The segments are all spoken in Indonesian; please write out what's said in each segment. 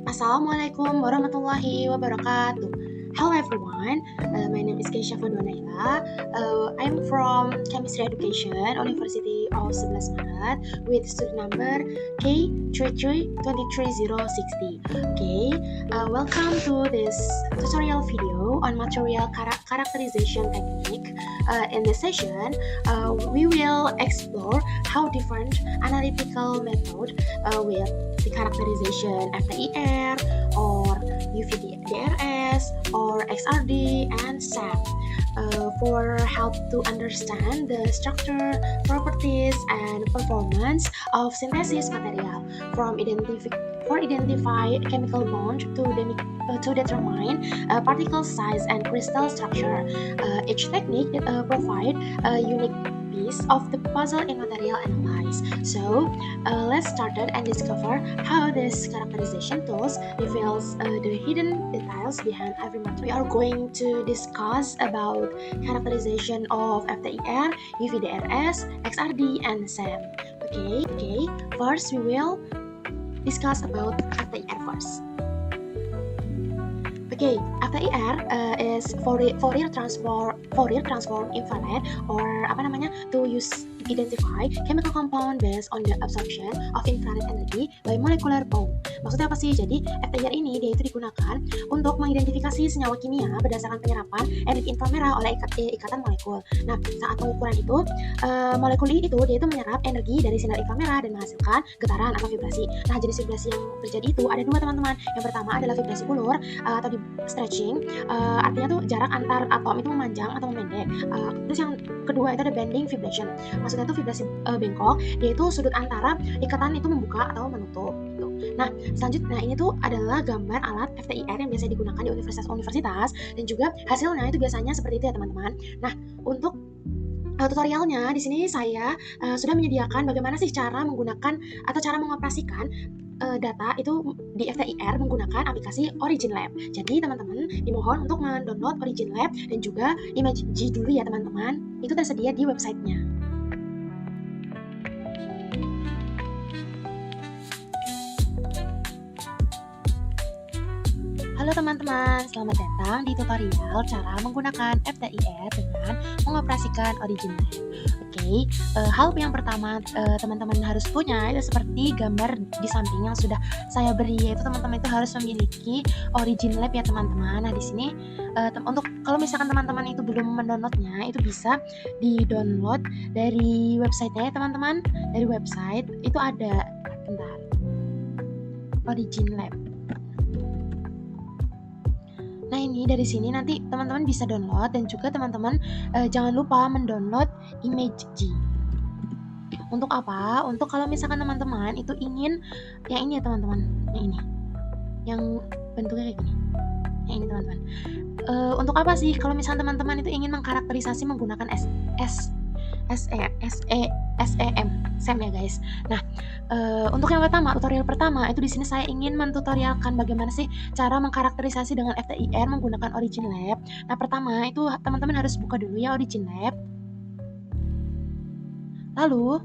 Assalamualaikum warahmatullahi wabarakatuh. Hello everyone, my name is Keisha Fadwanaila. I'm from Chemistry Education, University of 11 Maret with student number K3323060. Okay, welcome to this tutorial video on material characterization technique. In this session, we will explore how different analytical method with the characterization FTIR or UV-DRS or XRD and SAM for help to understand the structure, properties, and performance of synthesis material for identify chemical bond to determine particle size and crystal structure. Each technique provide a unique piece of the puzzle in material analysis. So let's start and discover how this characterization tools reveals the hidden details behind every material. We are going to discuss about characterization of FTIR, UV-DRS, XRD, and SAM. Okay. First, we will discuss about FTIR first. Okay, FTIR is Fourier transform infrared or to identify chemical compound based on the absorption of infrared energy by molecular bond. Maksudnya apa sih? Jadi FTIR ini dia itu digunakan untuk mengidentifikasi senyawa kimia berdasarkan penyerapan energi inframerah oleh ikatan molekul. Nah, saat pengukuran itu molekul itu dia itu menyerap energi dari sinar inframerah dan menghasilkan getaran atau vibrasi. Nah, jenis vibrasi yang terjadi itu ada dua, teman-teman. Yang pertama adalah vibrasi ulur atau di stretching, artinya tuh jarak antar atom itu memanjang atau memendek. Terus yang kedua itu ada bending vibration. Maksudnya tuh vibrasi bengkok, yaitu sudut antara ikatan itu membuka atau menutup gitu. Nah, selanjutnya ini tuh adalah gambar alat FTIR yang biasa digunakan di universitas dan juga hasilnya itu biasanya seperti itu ya, teman-teman. Nah, untuk tutorialnya di sini saya sudah menyediakan bagaimana sih cara menggunakan atau cara mengoperasikan data itu di FTIR menggunakan aplikasi Origin Lab. Jadi teman-teman dimohon untuk mendownload Origin Lab dan juga ImageG dulu ya, teman-teman. Itu tersedia di websitenya. Halo teman-teman, selamat datang di tutorial cara menggunakan FTIR dengan mengoperasikan Origin Lab. Oke, hal yang pertama teman-teman harus punya itu seperti gambar di samping yang sudah saya beri, yaitu teman-teman itu harus memiliki Origin Lab ya, teman-teman. Nah, di sini untuk kalau misalkan teman-teman itu belum mendownloadnya, itu bisa di-download dari websitenya ya, teman-teman. Dari website itu ada Origin Lab. Nah, ini dari sini nanti teman-teman bisa download dan juga teman-teman jangan lupa mendownload ImageG. Untuk apa? Untuk kalau misalkan teman-teman itu ingin yang ini ya, teman-teman. Yang ini. Yang bentuknya kayak gini. Yang ini, teman-teman. Untuk apa sih? Kalau misalkan teman-teman itu ingin mengkarakterisasi menggunakan SEM ya, guys. Nah, untuk yang pertama, tutorial pertama itu di sini saya ingin mentutorialkan bagaimana sih cara mengkarakterisasi dengan FTIR menggunakan Origin Lab. Nah, pertama itu teman-teman harus buka dulu ya Origin Lab. Lalu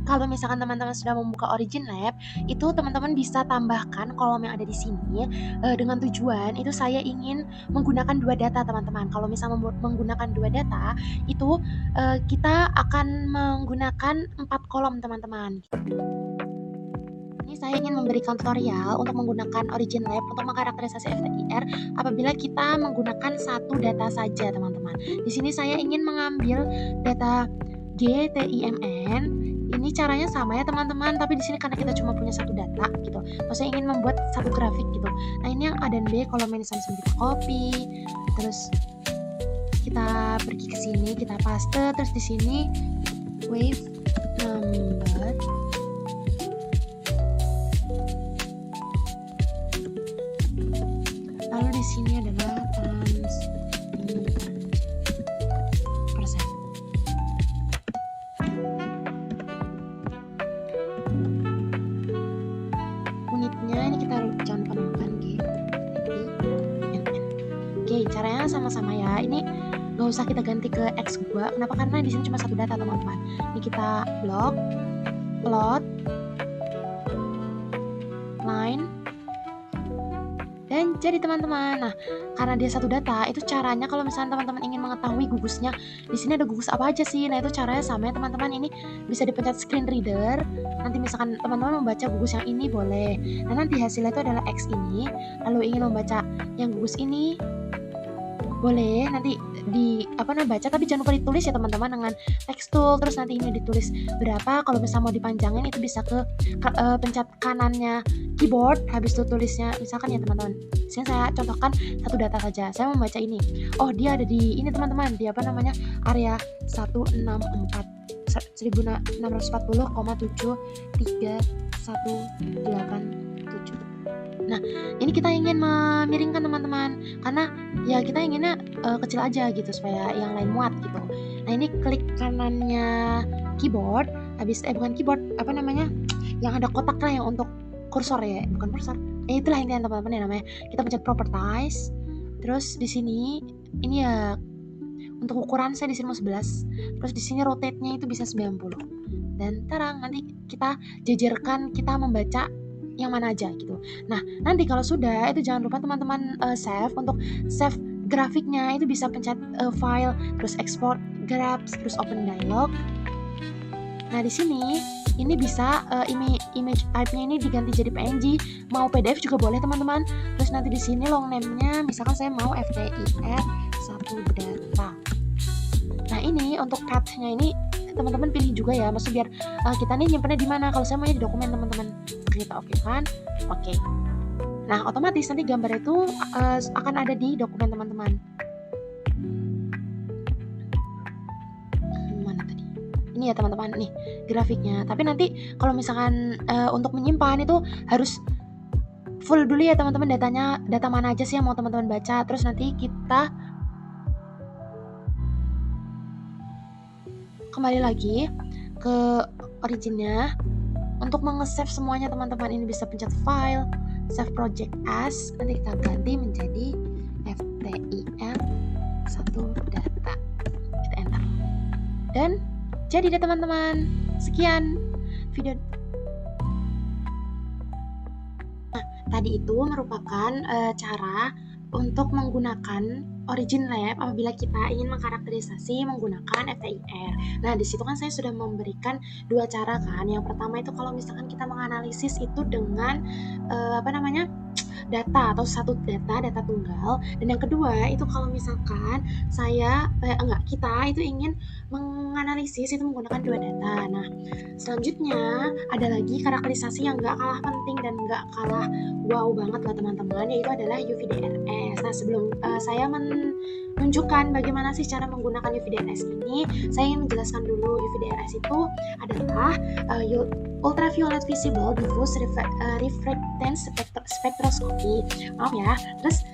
kalau misalkan teman-teman sudah membuka Origin Lab, itu teman-teman bisa tambahkan kolom yang ada di sini dengan tujuan itu saya ingin menggunakan dua data, teman-teman. Kalau misalnya menggunakan dua data, itu kita akan menggunakan 4 kolom, teman-teman. Ini saya ingin memberikan tutorial untuk menggunakan Origin Lab untuk mengkarakterisasi FTIR apabila kita menggunakan satu data saja, teman-teman. Di sini saya ingin mengambil data GTIMN. Ini caranya sama ya, teman-teman, tapi di sini karena kita cuma punya satu data gitu. Maksudnya ingin membuat satu grafik gitu. Nah, ini yang A dan B kolomnya sama-sama kita copy. Terus kita pergi ke sini, kita paste, terus di sini wave number. Lalu di sini adalah times persen. Unitnya ini kita cantumkan Oke, caranya sama-sama ya. Ini nggak usah kita ganti ke X2. Kenapa? Karena di sini cuma satu data, teman-teman. Ini kita plot. line. Dan jadi teman-teman, nah karena dia satu data, itu caranya kalau misalnya teman-teman ingin mengetahui gugusnya, di sini ada gugus apa aja sih. Nah itu caranya sama ya teman-teman, ini bisa dipencet screen reader. Nanti misalkan teman-teman membaca gugus yang ini boleh. Nah nanti hasilnya itu adalah X ini, lalu ingin membaca yang gugus ini boleh nanti baca, tapi jangan lupa ditulis ya teman-teman dengan text tool. Terus nanti ini ditulis berapa, kalau misalnya mau dipanjangin itu bisa ke pencet kanannya keyboard, habis itu tulisnya misalkan ya teman-teman. Sini saya contohkan satu data saja, saya membaca ini. Oh dia ada di ini teman-teman, di area 1640,73187. Nah, ini kita ingin memiringkan teman-teman, karena ya kita inginnya kecil aja gitu supaya yang lain muat gitu. Nah, ini klik kanannya keyboard, bukan keyboard, yang ada kotak lah yang untuk kursor ya, bukan kursor. Itulah intinya teman-teman ya namanya. Kita pencet properties. Terus di sini ini ya untuk ukuran saya di sini mau 11. Terus di sini rotate-nya itu bisa 90. Dan tarang, nanti kita jajarkan, kita membaca yang mana aja gitu. Nah, nanti kalau sudah itu jangan lupa teman-teman save. Untuk save grafiknya itu bisa pencet file, terus export graph, terus open dialog. Nah, di sini ini bisa image type-nya ini diganti jadi PNG, mau PDF juga boleh teman-teman. Terus nanti di sini long name-nya misalkan saya mau FTIR 1 data. Nah, ini untuk path-nya ini teman-teman pilih juga ya, maksud biar kita nih nyimpennya di mana. Kalau saya maunya di dokumen teman-teman, kita oke kan? Oke. Nah, otomatis nanti gambar itu akan ada di dokumen teman-teman. Mana tadi? Ini ya teman-teman, nih grafiknya. Tapi nanti kalau misalkan untuk menyimpan itu harus full dulu ya teman-teman datanya, data mana aja sih yang mau teman-teman baca. Terus nanti kita kembali lagi ke originnya. Untuk menge-save semuanya teman-teman ini bisa pencet file, save project as, nanti kita ganti menjadi FTIR 1 data. Kita enter. Dan jadi deh teman-teman. Sekian video. Nah, tadi itu merupakan cara untuk menggunakan Origin Lab apabila kita ingin mengkarakterisasi menggunakan FTIR. Nah, di situ kan saya sudah memberikan dua cara kan. Yang pertama itu kalau misalkan kita menganalisis itu dengan data atau satu data tunggal. Dan yang kedua itu kalau misalkan kita itu ingin menganalisis itu menggunakan dua data. Nah, selanjutnya ada lagi karakterisasi yang gak kalah penting dan gak kalah wow banget lah teman-teman, yaitu adalah UVDRS. Nah, sebelum saya menunjukkan bagaimana sih cara menggunakan UVDRS ini, saya ingin menjelaskan dulu. UVDRS itu adalah ultraviolet visible diffuse reflectance spectroscopy. Maaf ya. Terus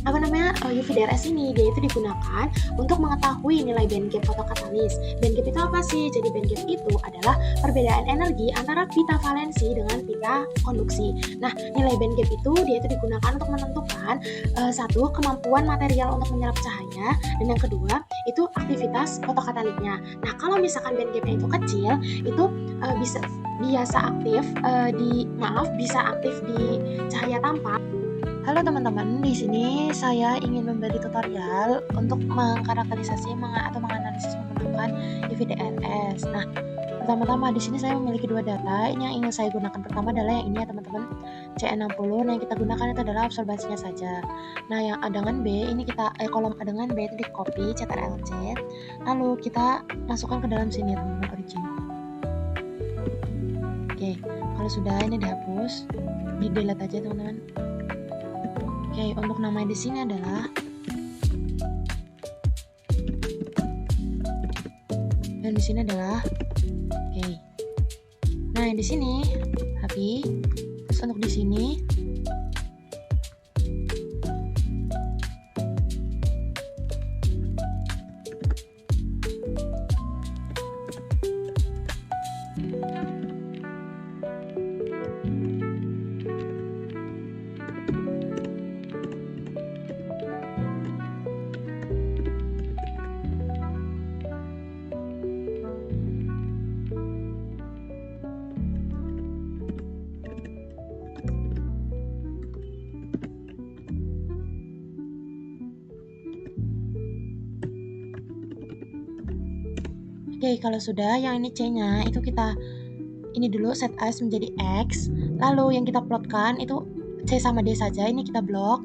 UVDRS ini dia itu digunakan untuk mengetahui nilai bandgap fotokatalis. Bandgap itu apa sih? Jadi bandgap itu adalah perbedaan energi antara pita valensi dengan pita konduksi. Nah, nilai bandgap itu dia itu digunakan untuk menentukan satu, kemampuan material untuk menyerap cahaya, dan yang kedua itu aktivitas fotokataliknya. Nah, kalau misalkan bandgapnya itu kecil, itu bisa aktif di cahaya tampak. Halo teman-teman, di sini saya ingin memberi tutorial untuk mengkarakterisasi atau menganalisis menggunakan UVDRS. Nah, pertama-tama di sini saya memiliki dua data. Ini yang ingin saya gunakan pertama adalah yang ini ya teman-teman, CE60. Nah, yang kita gunakan itu adalah absorbasinya saja. Nah, yang adangan B ini kolom adangan B itu di copy CTRL-C. Lalu kita masukkan ke dalam sini teman-teman, origin. Oke, kalau sudah ini dihapus, di delete aja teman-teman. Oke, untuk nama di sini adalah, dan di sini adalah, oke. Nah, yang di sini happy. Terus untuk di sini Oke, kalau sudah yang ini C-nya itu kita ini dulu set as menjadi X, lalu yang kita plotkan itu C sama D saja. Ini kita plot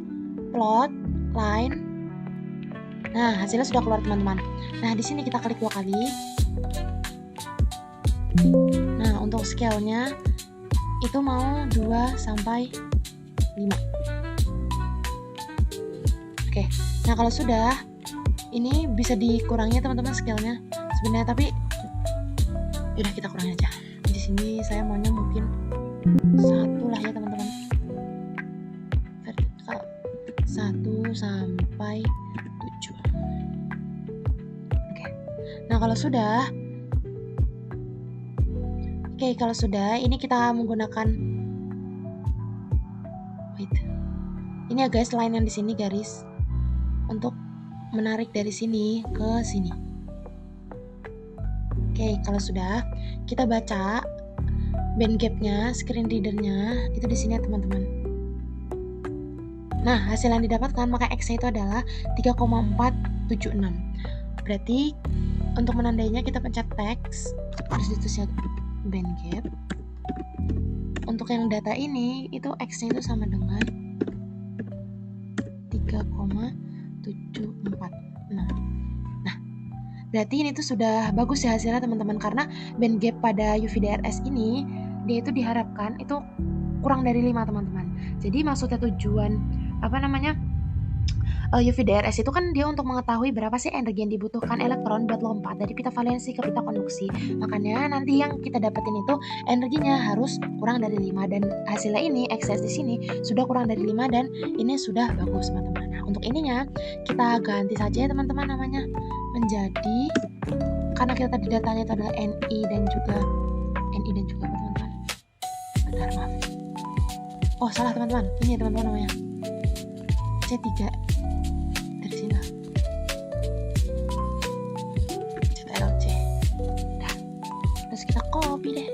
line. Nah, hasilnya sudah keluar teman-teman. Nah, di sini kita klik 2 kali. Nah, untuk scale-nya itu mau 2 sampai 5. Oke. Nah, kalau sudah ini bisa dikurangi teman-teman scale-nya sebenarnya, tapi udah kita kurangi aja. Di sini saya maunya mungkin 1 lah ya teman-teman. Vertikal 1 sampai 7. Oke. Nah, kalau sudah ini kita menggunakan ini ya guys, line yang di sini garis untuk menarik dari sini ke sini. Oke, kalau sudah kita baca band gapnya, screen readernya itu di sini ya teman-teman. Nah, hasil yang didapatkan maka X-nya itu adalah 3,476. Berarti untuk menandainya kita pencet text, terus ditulis band gap. Untuk yang data ini itu X-nya itu sama dengan 3,746. Nah, berarti ini tuh sudah bagus ya hasilnya teman-teman, karena band gap pada UV-DRS ini dia itu diharapkan itu kurang dari 5 teman-teman. Jadi maksudnya tujuan UV-DRS itu kan dia untuk mengetahui berapa sih energi yang dibutuhkan elektron buat lompat dari pita valensi ke pita konduksi. Makanya nanti yang kita dapetin itu energinya harus kurang dari 5, dan hasilnya ini excess di sini sudah kurang dari 5 dan ini sudah bagus teman-teman. Nah, untuk ininya kita ganti saja ya teman-teman namanya menjadi, karena kita tadi datanya itu adalah NI dan juga apa teman-teman? Bentar, maaf. Oh, salah teman-teman. Ini ya teman-teman namanya. C3 dari sini lah. CTLC. Nah, terus kita copy deh.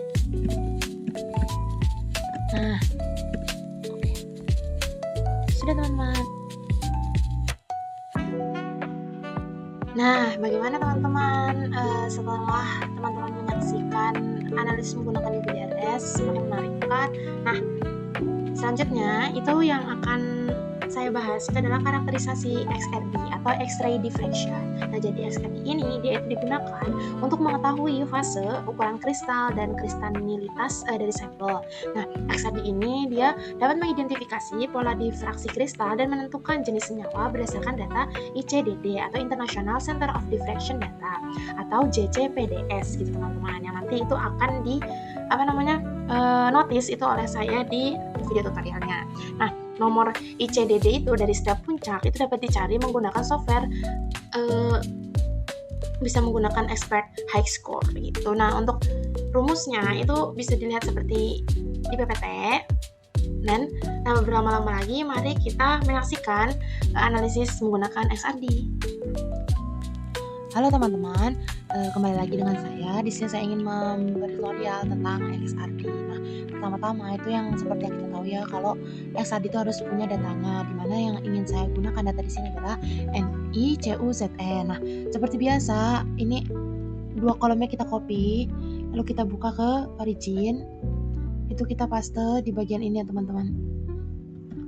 Nah, oke. Sudah teman-teman. Nah, bagaimana teman-teman setelah teman-teman menyaksikan analisis menggunakan UV-DRS, semakin menarik kan? Nah, selanjutnya itu yang akan saya bahas itu adalah karakterisasi XRD atau X-ray diffraction. Nah, jadi XRD ini dia digunakan untuk mengetahui fase, ukuran kristal, dan kristalinitas dari sampel. Nah, XRD ini dia dapat mengidentifikasi pola difraksi kristal dan menentukan jenis senyawa berdasarkan data ICDD atau International Center of Diffraction Data atau JCPDS gitu teman-teman. Yang nanti itu akan di notice itu oleh saya di video tutorialnya. Nah, nomor ICDD itu dari setiap puncak itu dapat dicari menggunakan software bisa menggunakan expert high score gitu. Nah, untuk rumusnya itu bisa dilihat seperti di PPT. Dan tanpa berlama-lama lagi, mari kita menyaksikan analisis menggunakan XRD. Halo teman-teman, kembali lagi dengan saya. Di sini saya ingin memberi tutorial tentang XRD. Nah, pertama-tama itu yang seperti yang kita tahu ya, kalau XRD itu harus punya datanya, dimana yang ingin saya gunakan data di sini adalah NICUZN. Nah, seperti biasa, ini dua kolomnya kita copy, lalu kita buka ke origin, itu kita paste di bagian ini ya teman-teman,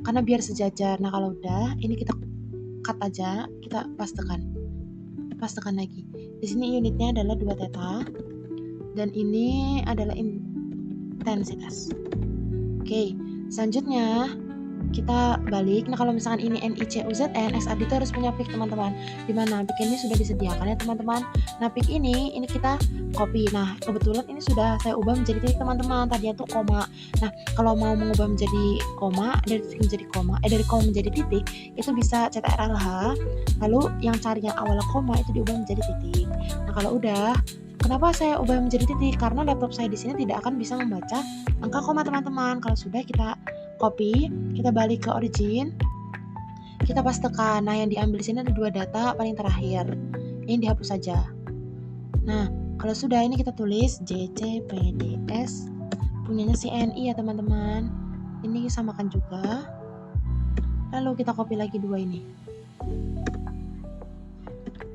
karena biar sejajar. Nah, kalau udah, ini kita cut aja, kita pastekan lagi. Di sini unitnya adalah 2 theta dan ini adalah intensitas. Oke, selanjutnya kita balik. Nah, kalau misalkan ini NICUZN, XRD itu harus punya peak teman-teman. Dimana peak ini sudah disediakan ya teman-teman. Nah, peak ini kita copy. Nah, kebetulan ini sudah saya ubah menjadi titik teman-teman. Tadinya tuh koma. Nah, kalau mau mengubah menjadi koma, dari titik menjadi koma, dari koma menjadi titik, itu bisa CTRL-H. Lalu yang carinya awalnya koma itu diubah menjadi titik. Nah, kalau udah, kenapa saya ubah menjadi titik? Karena laptop saya di sini tidak akan bisa membaca angka koma teman-teman. Kalau sudah, kita copy, kita balik ke origin, kita pastekan. Nah, yang diambil di sini ada 2 data paling terakhir. Ini dihapus saja. Nah, kalau sudah, ini kita tulis JCPDS punyanya si NI ya teman-teman. Ini samakan juga. Lalu kita copy lagi 2 ini.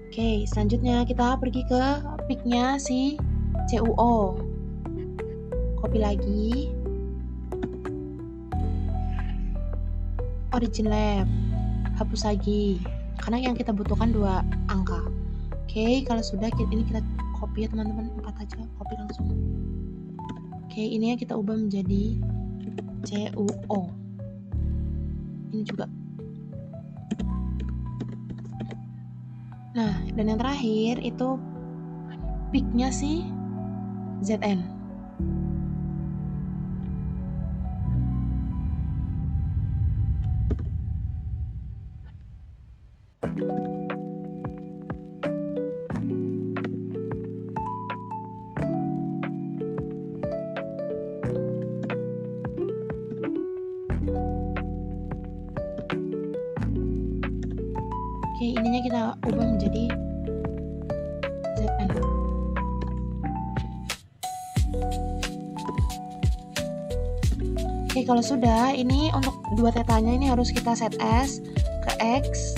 Oke, selanjutnya kita pergi ke peak-nya si CuO. Copy lagi. Origin lab. Hapus lagi. Karena yang kita butuhkan 2 angka. Oke, kalau sudah ini kita copy ya teman-teman, 4 aja, copy langsung. Oke, ini ya kita ubah menjadi CuO. Ini juga. Nah, dan yang terakhir itu peak-nya si Zn. Oke, ininya kita ubah menjadi Zn. Oke, kalau sudah, ini untuk 2 tetanya ini harus kita set as ke X.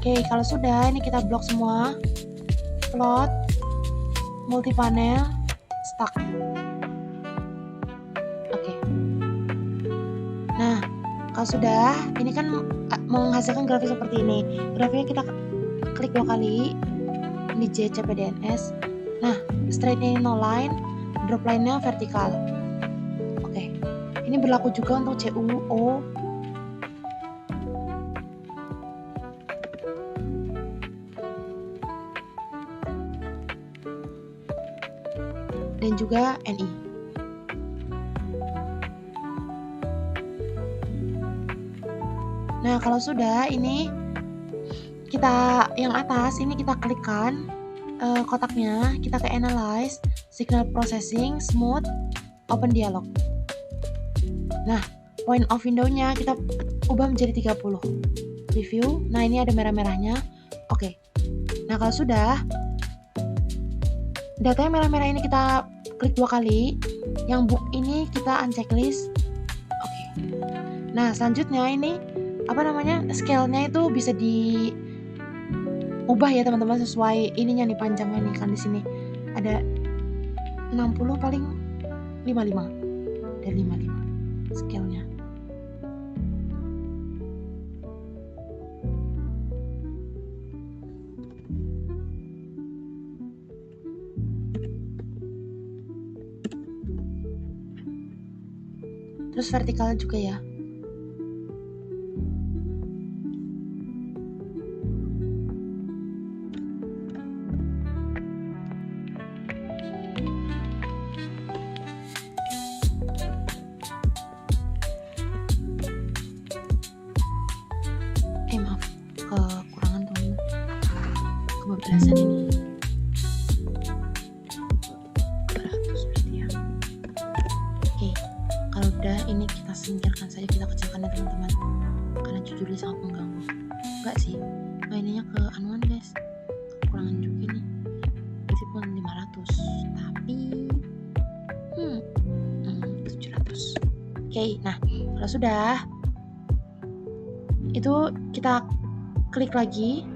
Oke, kalau sudah, ini kita blok semua. Plot, multi-panel, stack. Oke. Nah, kalau sudah, ini kan menghasilkan grafik seperti ini. Grafiknya kita klik 2 kali. Ini JCPDNS. Nah, straightnya no line, drop line-nya vertikal. Oke. Ini berlaku juga untuk CuO. Dan juga Ni. Nah, kalau sudah, ini kita yang atas ini kita klikkan kotaknya, kita ke analyze, signal processing, smooth, open dialog. Nah, point of window-nya kita ubah menjadi 30. Review. Nah, ini ada merah-merahnya. Oke. Nah, kalau sudah, data yang merah-merah ini kita klik 2 kali. Yang book ini kita unchecklist. Oke. Nah, selanjutnya ini scale-nya itu bisa diubah ya teman-teman sesuai ininya nih, panjangnya nih, kan di sini ada 60 paling 55 dan 55 scale-nya. Terus vertikalnya juga ya. Maaf, kekurangan teman-teman, kebablasan ini. 200 berarti ya. Oke, kalau udah ini kita singkirkan saja, kita kecilkan ya teman-teman, karena jujurnya sangat mengganggu. Enggak sih, mainnya ke anuan guys, kekurangan juga nih. Meskipun 500, tapi 700. Oke, nah kalau sudah itu kita klik lagi,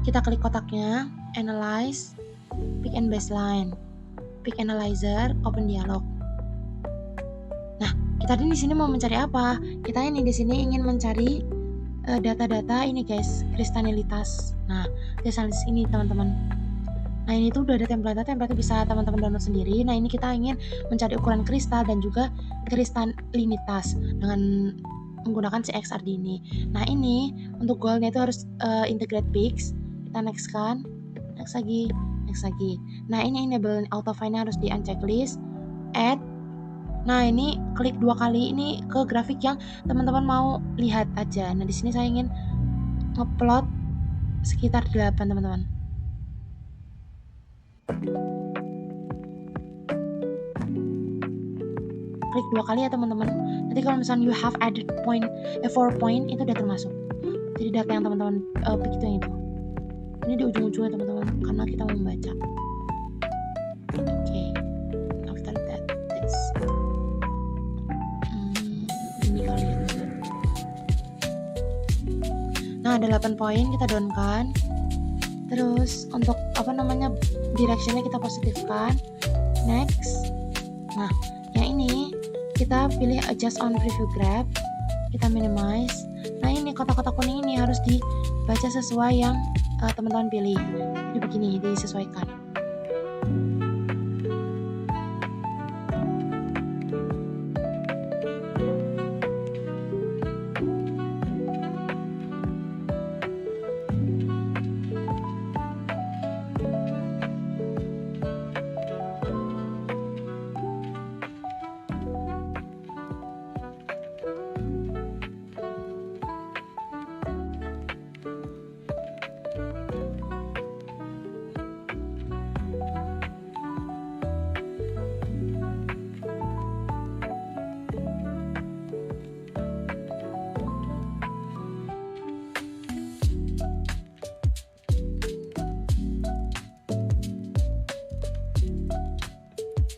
kita klik kotaknya, analyze, pick and baseline, pick analyzer, open dialog. Nah, kita di sini mau mencari apa? Kita ini di sini ingin mencari data-data ini guys, kristalinitas. Nah, kristalinitas ini teman-teman. Nah, ini tuh udah ada template bisa teman-teman download sendiri. Nah, ini kita ingin mencari ukuran kristal dan juga kristalinitas dengan menggunakan CXRD ini. Nah, ini untuk goalnya itu harus integrate peaks. Kita next kan, next lagi. Nah, ini enable auto find-nya harus di unchecklist, add. Nah, ini klik 2 kali ini ke grafik yang teman-teman mau lihat aja. Nah, di sini saya ingin ngeplot sekitar 8 teman-teman. Klik 2 kali ya teman-teman. Nanti kalau misalnya you have added 4 point itu udah termasuk. Jadi data yang teman-teman pick itu yang itu. Ini di ujung-ujungnya teman-teman, karena kita mau membaca. Oke. After that, this. Ini kalau Nah, ada 8 poin kita down kan. Terus untuk directionnya kita positifkan. Next. Nah, yang ini kita pilih adjust on preview graph. Kita minimize. Nah, ini kotak-kotak kuning ini harus dibaca sesuai yang teman-teman pilih. Jadi begini, disesuaikan.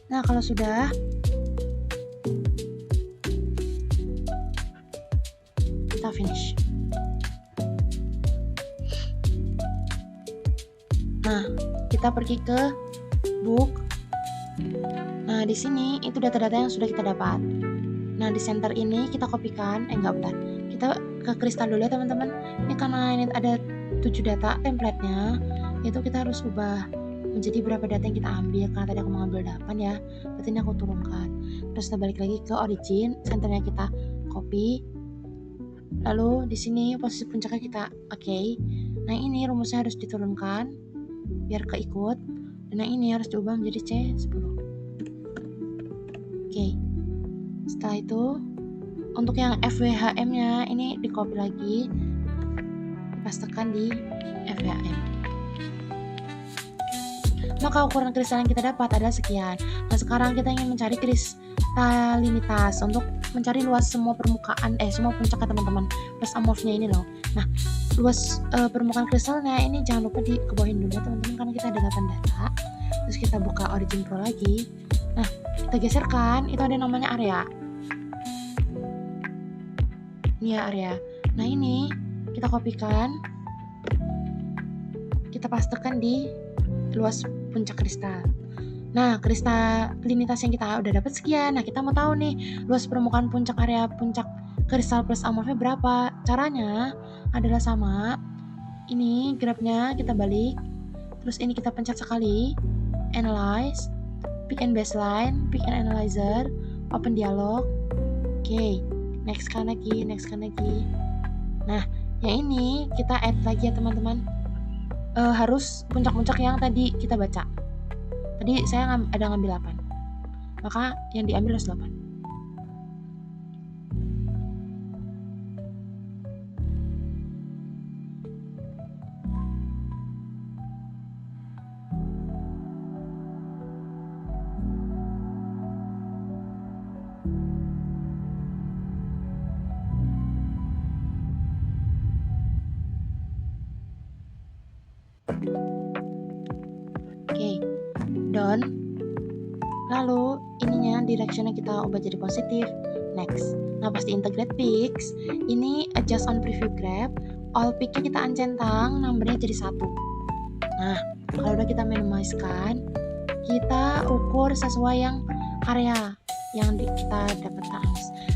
Nah, kalau sudah, kita finish. Nah, kita pergi ke book. Nah, di sini itu data-data yang sudah kita dapat. Nah, di center ini kita kopikan, bentar. Kita ke kristal dulu ya teman-teman. Ini karena ini ada 7 data template-nya, itu kita harus ubah menjadi berapa data yang kita ambil, karena tadi aku mengambil 8 ya, berarti ini aku turunkan. Terus kita balik lagi ke origin, centernya kita copy, lalu di sini posisi puncaknya kita oke. Nah, ini rumusnya harus diturunkan biar keikut, dan yang ini harus diubah menjadi C10. Oke. Setelah itu untuk yang FWHM nya ini di copy lagi, dipastekan di FWHM. Maka ukuran kristal yang kita dapat adalah sekian. Nah, sekarang kita ingin mencari kristalinitas untuk mencari luas semua permukaan, semua puncaknya teman-teman, plus amorphnya ini loh. Nah, luas permukaan kristalnya ini jangan lupa dikebawahin dulu ya teman-teman, karena kita ada 8 data. Terus kita buka Origin Pro lagi. Nah, kita geserkan, itu ada namanya area. Ini ya area. Nah, ini kita kopikan, kita pastekan di luas puncak kristal. Nah, kristalinitas yang kita udah dapat sekian. Nah, kita mau tahu nih luas permukaan puncak area puncak kristal plus amorfnya berapa. Caranya adalah sama. Ini grafnya kita balik. Terus ini kita pencet sekali. Analyze, pick and baseline, pick and analyzer, open dialog. Oke, next kan lagi. Nah, yang ini kita add lagi ya teman-teman. Harus puncak-puncak yang tadi kita baca. Tadi saya ada ngambil 8, maka yang diambil harus 8. Oke, done. Lalu ininya directionnya kita ubah jadi positif. Next. Nah, pas di integrate peaks, ini adjust on preview graph, all peak-nya kita uncentang, numbernya jadi 1. Nah, kalau udah kita minimize kan, kita ukur sesuai yang area yang kita dapatkan.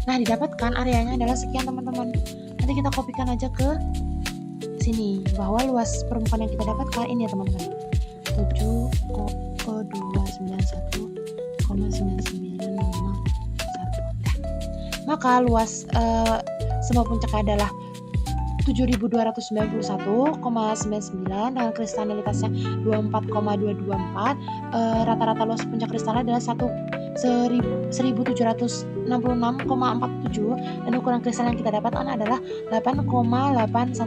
Nah, didapatkan areanya adalah sekian teman-teman. Nanti kita kopikan aja ke sini, bahwa luas permukaan yang kita dapatkan ini ya teman-teman, 7,291,9901. Maka luas semua puncaknya adalah 7.291,99 dengan kristalinitasnya 24,224. Rata-rata luas puncak kristalnya adalah 1.766,47 dan ukuran kristal yang kita dapatkan adalah 8,819.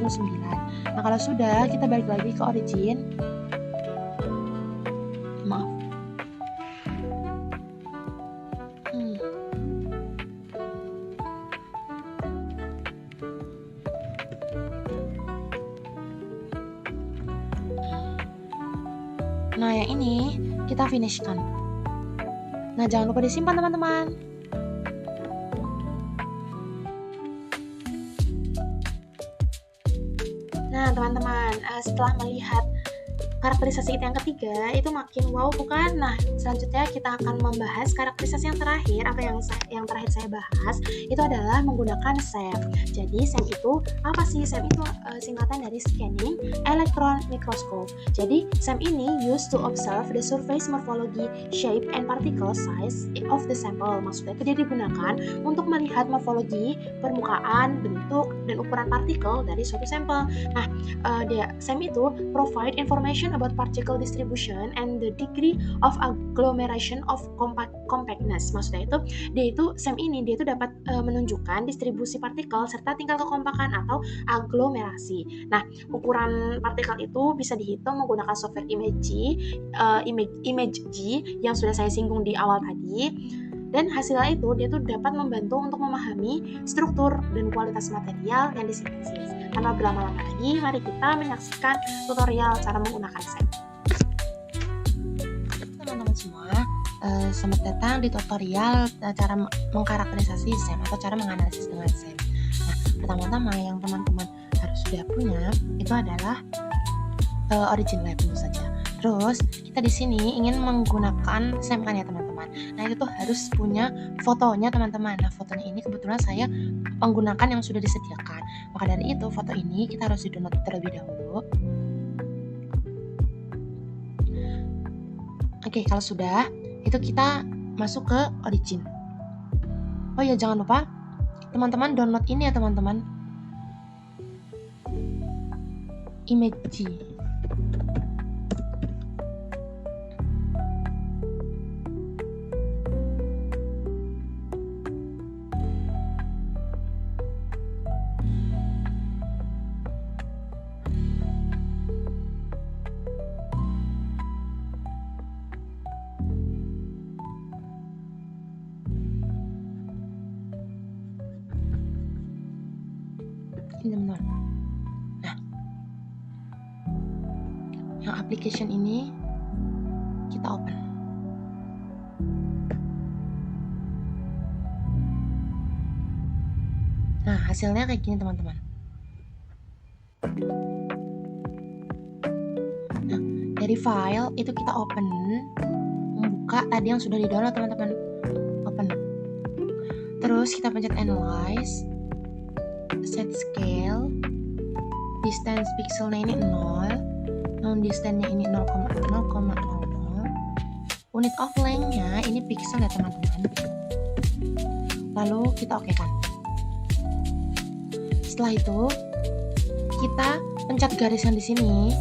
Nah, kalau sudah, kita balik lagi ke origin. Maaf. Nah, yang ini kita finishkan. Nah, jangan lupa disimpan teman-teman. Nah, teman-teman, setelah melihat karakterisasi kita yang ketiga itu makin wow bukan? Nah, selanjutnya kita akan membahas karakterisasi yang terakhir atau yang terakhir saya bahas itu adalah menggunakan SEM. Jadi SEM itu apa sih? SEM itu singkatan dari Scanning Electron Microscope. Jadi SEM ini used to observe the surface morphology, shape, and particle size of the sample. Maksudnya itu dia digunakan untuk melihat morfologi, permukaan, bentuk, dan ukuran partikel dari suatu sampel. Nah, SEM itu provide information about particle distribution and the degree of agglomeration of compactness. Maksudnya itu SEM ini dia itu dapat menunjukkan distribusi partikel serta tingkat kekompakan atau aglomerasi. Nah, ukuran partikel itu bisa dihitung menggunakan software ImageG yang sudah saya singgung di awal tadi. Dan hasilnya itu dia tuh dapat membantu untuk memahami struktur dan kualitas material yang disintesis. Tanpa berlama-lama lagi, mari kita menyaksikan tutorial cara menggunakan SEM. Teman-teman semua, selamat datang di tutorial cara mengkarakterisasi SEM atau cara menganalisis dengan SEM. Nah, pertama-tama yang teman-teman harus sudah punya itu adalah Origin Lab tentu saja. Terus kita di sini ingin menggunakan SEM kan ya teman-teman. Nah itu tuh harus punya fotonya teman-teman. Nah fotonya ini kebetulan saya menggunakan yang sudah disediakan. Maka dari itu foto ini kita harus di-download terlebih dahulu. Oke, kalau sudah itu kita masuk ke Origin. Oh ya jangan lupa teman-teman download ini ya teman-teman, ImageG. Nah, yang application ini kita open. Nah, hasilnya kayak gini teman-teman. Nah, dari file itu kita open, membuka tadi yang sudah di-download teman-teman. Open. Terus kita pencet analyze, set scale, distance pixelnya ini 0, non distance-nya ini 0,00, unit of length-nya ini pixel ya teman-teman. Lalu kita oke-kan. Setelah itu kita pencet garisan di sini,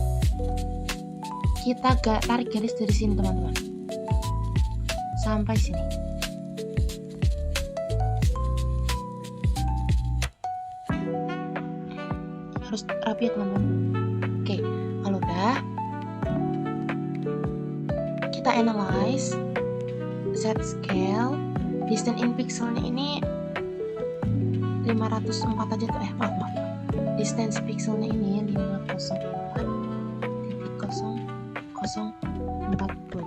kita tarik garis dari sini teman-teman sampai sini. Harus rapi ya teman-teman. Oke, kalau udah kita analyze, set scale, distance in pixelnya ini 504 aja tuh, maaf. Distance pixelnya ini 504.0040.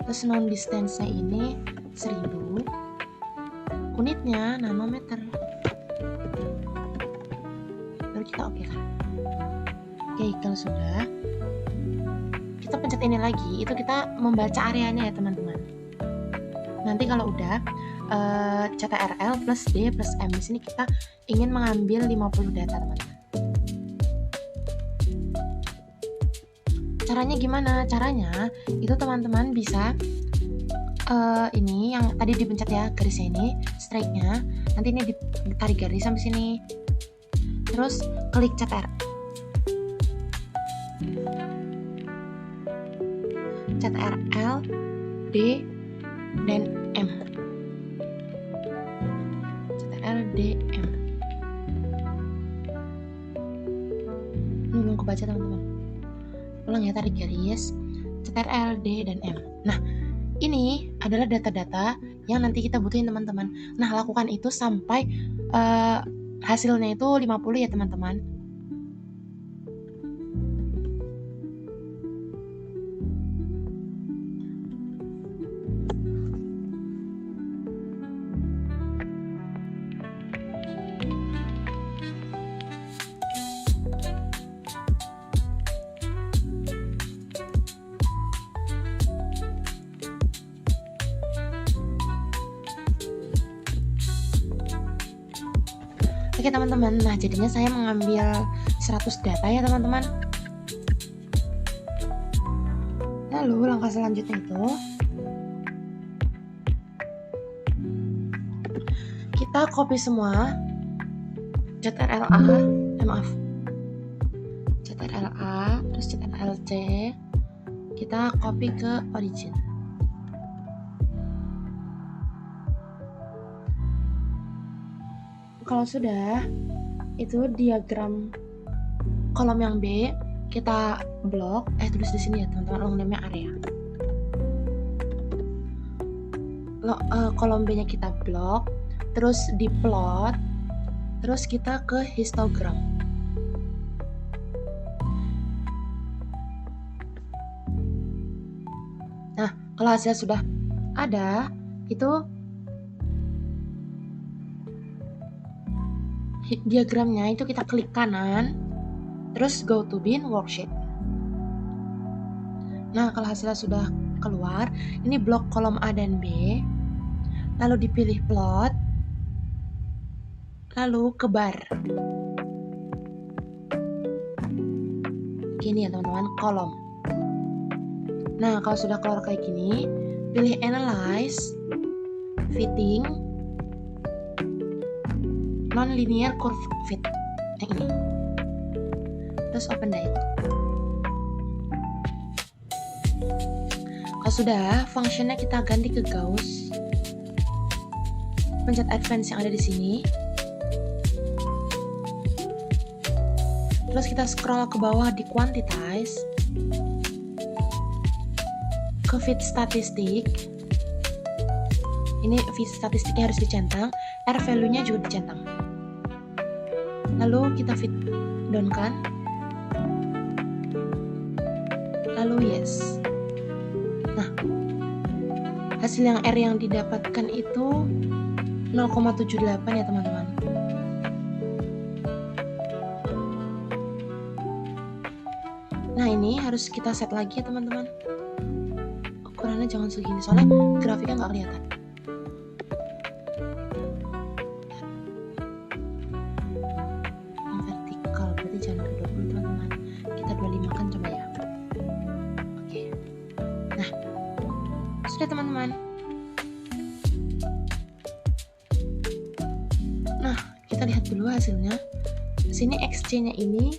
Terus non distance-nya ini 1000. Unitnya nanometer. Baru kita oke kan. Oke, kalau sudah kita pencet ini lagi, itu kita membaca areanya ya teman-teman. Nanti kalau udah CTRL plus D plus M, di sini kita ingin mengambil 50 data teman-teman. Caranya gimana? Caranya itu teman-teman bisa ini yang tadi dipencet ya garisnya ini, strike-nya. Nanti ini ditarik garis sampai sini. Terus klik CTRL. CTRL, D, dan M. CTRL, D, M. Ini belum kebaca teman-teman. Ulang ya, tarik garis, CTRL, D, dan M. Nah, ini adalah data-data yang nanti kita butuhin teman-teman. Nah, lakukan itu sampai hasilnya itu 50 ya teman-teman. Oke teman-teman, nah jadinya saya mengambil 100 data ya teman-teman. Lalu langkah selanjutnya itu kita copy semua CTRL-A, CTRL-A, terus CTRL-C, kita copy ke origin. Kalau sudah, itu diagram kolom yang B kita blok, tulis di sini ya teman-teman, long name-nya area. Kolom B-nya kita blok, terus diplot, terus kita ke histogram. Nah, kalau hasil sudah ada, itu diagramnya itu kita klik kanan, terus go to bin worksheet. Nah, kalau hasilnya sudah keluar, ini blok kolom A dan B, lalu dipilih plot, lalu ke bar. Gini ya teman-teman, kolom. Nah, kalau sudah keluar kayak gini, pilih analyze, fitting, non-linear curve fit, yang ini. Terus open date. Kalau sudah, functionnya kita ganti ke Gauss. Pencet advance yang ada di sini. Terus kita scroll ke bawah di quantize, ke fit statistik. Ini fit statistiknya harus dicentang, R value-nya juga dicentang. Lalu kita fit down kan, lalu yes. Nah, hasil yang R yang didapatkan itu 0,78 ya teman-teman. Nah, ini harus kita set lagi ya teman-teman. Ukurannya jangan segini, soalnya grafiknya nggak kelihatan. Yang vertikal berarti jangan ke 20 teman-teman. Kita 25 kan coba ya. Oke. Nah, sudah teman-teman. Nah, kita lihat dulu hasilnya. Sini XC-nya ini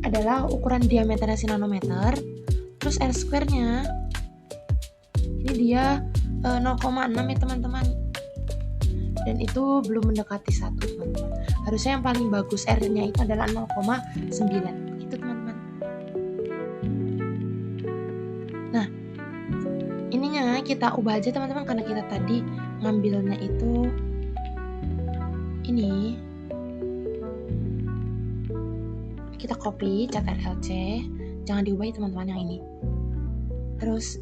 adalah ukuran diameternya si nanometer, terus R square-nya ini dia 0,6 ya teman-teman, dan itu belum mendekati 1 teman-teman. Harusnya yang paling bagus R-nya itu adalah 0,9 gitu teman-teman. Nah, ininya kita ubah aja teman-teman, karena kita tadi ngambilnya itu ini. Kita copy CTRL-C, jangan diubah ya teman-teman yang ini. Terus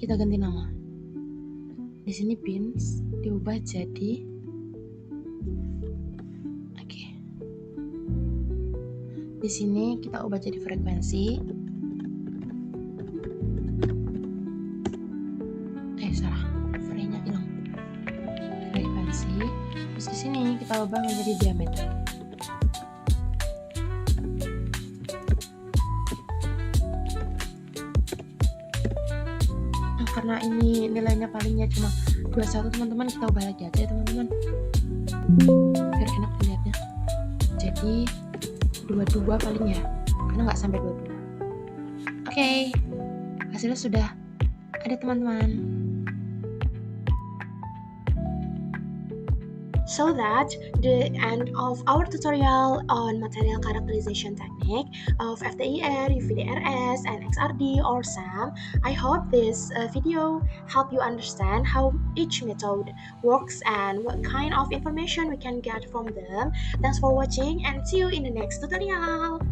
kita ganti nama. Di sini bins diubah jadi oke. Di sini kita ubah jadi frekuensi. Salah. Frekuensinya hilang. Frekuensi. Terus di sini kita ubah menjadi diameter. Karena ini nilainya palingnya cuma 21 teman-teman, kita ubah lagi aja ya teman-teman, biar enak dilihatnya. Jadi 22 paling ya, karena nggak sampai 22. Oke, hasilnya sudah ada teman-teman. So that the end of our tutorial on material characterization technique of FTIR, UVDRS, and XRD or SAM. I hope this video helped you understand how each method works and what kind of information we can get from them. Thanks for watching and see you in the next tutorial.